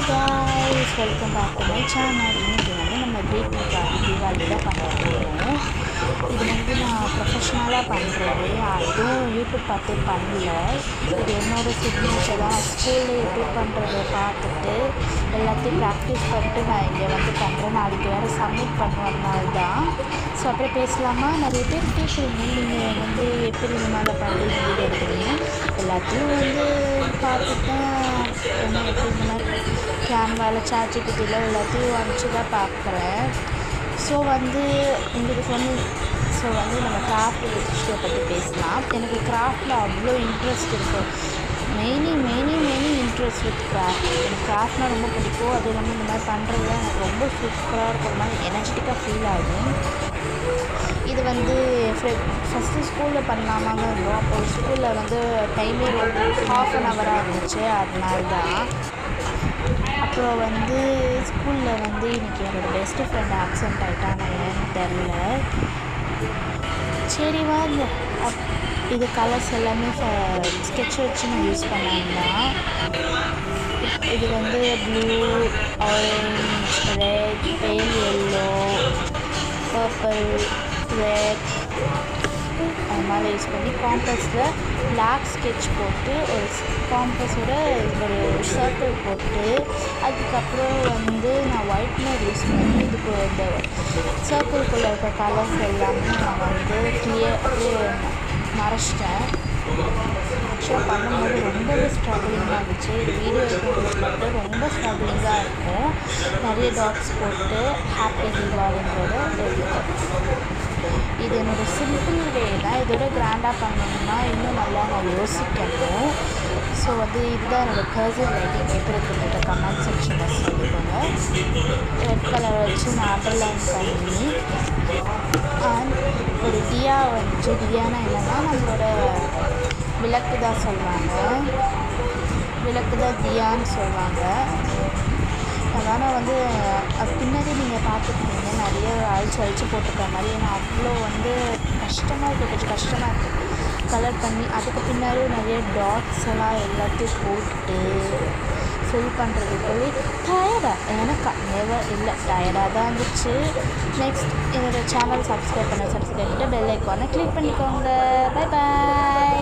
guys, welcome back to my channel. இன்னைக்கு வந்து நம்ம greeting card தீபாவளி தான் பண்ணிட்டுருக்கோம். இது வந்து நான் ப்ரொஃபஷ்னலாக பண்ணுறது, அதுவும் யூடியூப் பார்த்து பண்ணல. இது என்னோடய சிக்னேச்சர் தான். ஸ்கூலில் எப்படி பண்ணுறதை பார்த்துட்டு எல்லாத்தையும் ப்ராக்டிஸ் பண்ணிட்டு நான் இங்கே வந்து பண்ணுறேன். நாளைக்கு வேறு சப்மிட் பண்ணுறதுனால தான். ஸோ அப்புறம் பேசலாமா? நிறைய பேர் கேட்குறீங்க, நீங்கள் வந்து எப்படி இந்த மாதிரி பண்ணுறீங்க, வீடியோ எடுக்கிறீங்க. எல்லாத்தையும் வந்து பார்த்துட்டு தான் என்ன எப்படி இந்த மாதிரி கேன்வாவில் சாட்ஜிபிட்டியில் எல்லாத்தையும் அனுப்பிச்சி தான் பார்க்குறேன். ஸோ வந்து உங்களுக்கு வந்து நம்ம கிராஃப்ட் விஷயத்தை பற்றி பேசலாம். எனக்கு கிராஃப்டில் அவ்வளோ இன்ட்ரெஸ்ட் இருக்குது. மெயினி இன்ட்ரெஸ்ட் வித் கிராஃப்ட். எனக்கு கிராஃப்ட்னால் ரொம்ப பிடிக்கும். அதுவும் இல்லாமல் இந்த மாதிரி பண்ணுறதுலாம் எனக்கு ரொம்ப சூப்பராக இருக்கிற மாதிரி எனர்ஜெட்டிக்காக ஃபீல் ஆகும். இது வந்து ஃபஸ்ட்டு ஸ்கூலில் பண்ணலாமாங்க இருந்தோம். அப்போ ஸ்கூலில் வந்து டைமே ரொம்ப ½ இருந்துச்சு, அதனால தான். அப்புறம் வந்து ஸ்கூலில் வந்து இன்றைக்கி என்னோடய பெஸ்ட்டு ஃப்ரெண்ட் ஆக்சிடெண்ட் ஆகிட்டாங்க, ஏன்னு தெரில. சரி வாங்க, இது கலர்ஸ் எல்லாமே ஸ்கெட்ச் வச்சு நான் யூஸ் பண்ணாங்கன்னா, இது வந்து ப்ளூ, ஆரஞ்ச், ரெட், பேல் எல்லோ, பர்பிள், ரெட் அது மாதிரி யூஸ் பண்ணி காம்பஸில் பிளாக் ஸ்கெட்ச் போட்டு ஒரு காம்பஸோட ஒரு சர்க்கிள் போட்டு, அதுக்கப்புறம் வந்து நான் ஒயிட்னர் யூஸ் பண்ணி இதுக்கு இந்த சர்க்கிள்குள்ளே இருக்க கலர்ஸ் எல்லாமே நான் வந்து அப்படியே மறைச்சிட்டேன். ஆக்சுவலாக பண்ணும்போது ரொம்பவே ஸ்ட்ரகிளிங்காக இருந்துச்சு. வீடியோ எடுக்கிறது மட்டும் ரொம்ப ஸ்ட்ரகிளிங்காக இருக்கும். நிறைய டாட்ஸ் போட்டு ஹாப்பி தீபாவளின்றதை எழுதிட்டேன். இது என்னோடய சிம்பிள் வே தான். இதோட கிராண்டாக பண்ணணும்னா இன்னும் நல்லா நான் யோசிக்கணும். ஸோ வந்து இதுதான் என்னோடய கர்சிவ் ரைட்டிங் எப்படி இருக்குன்ற கமெண்ட் செக்ஷனில் சொல்லிக்கோங்க. ரெட் கலர் வச்சு நான் அண்டர்லைன் பண்ணி அண்ட் ஒரு டியா வந்துச்சு. டியானா என்னென்னா நம்மளோட விளக்கு தான் சொல்லுவாங்க, விளக்கு தான் தியான்னு சொல்லுவாங்க. அதனால் வந்து பின்னாடி நீங்கள் பார்த்துருக்கீங்க நிறைய அழிச்சு போட்டிருக்க மாதிரி. ஏன்னா அவ்வளோ வந்து கஷ்டமாக இருக்குது, கொஞ்சம் கஷ்டமாக இருக்குது கலர் பண்ணி. அதுக்கு பின்னாடி நிறைய டாட்ஸ் எல்லாம் எல்லாத்தையும் போட்டு ஃபில் பண்ணுறதுக்குள்ளே டயர்டாக எனக்கு இல்லை, டயர்டாக தான் இருந்துச்சு. நெக்ஸ்ட் என்னோடய சேனல் சப்ஸ்கிரைப் பண்ணிட்டு பெல் ஐக்கானை கிளிக் பண்ணிக்கோங்க. Bye bye.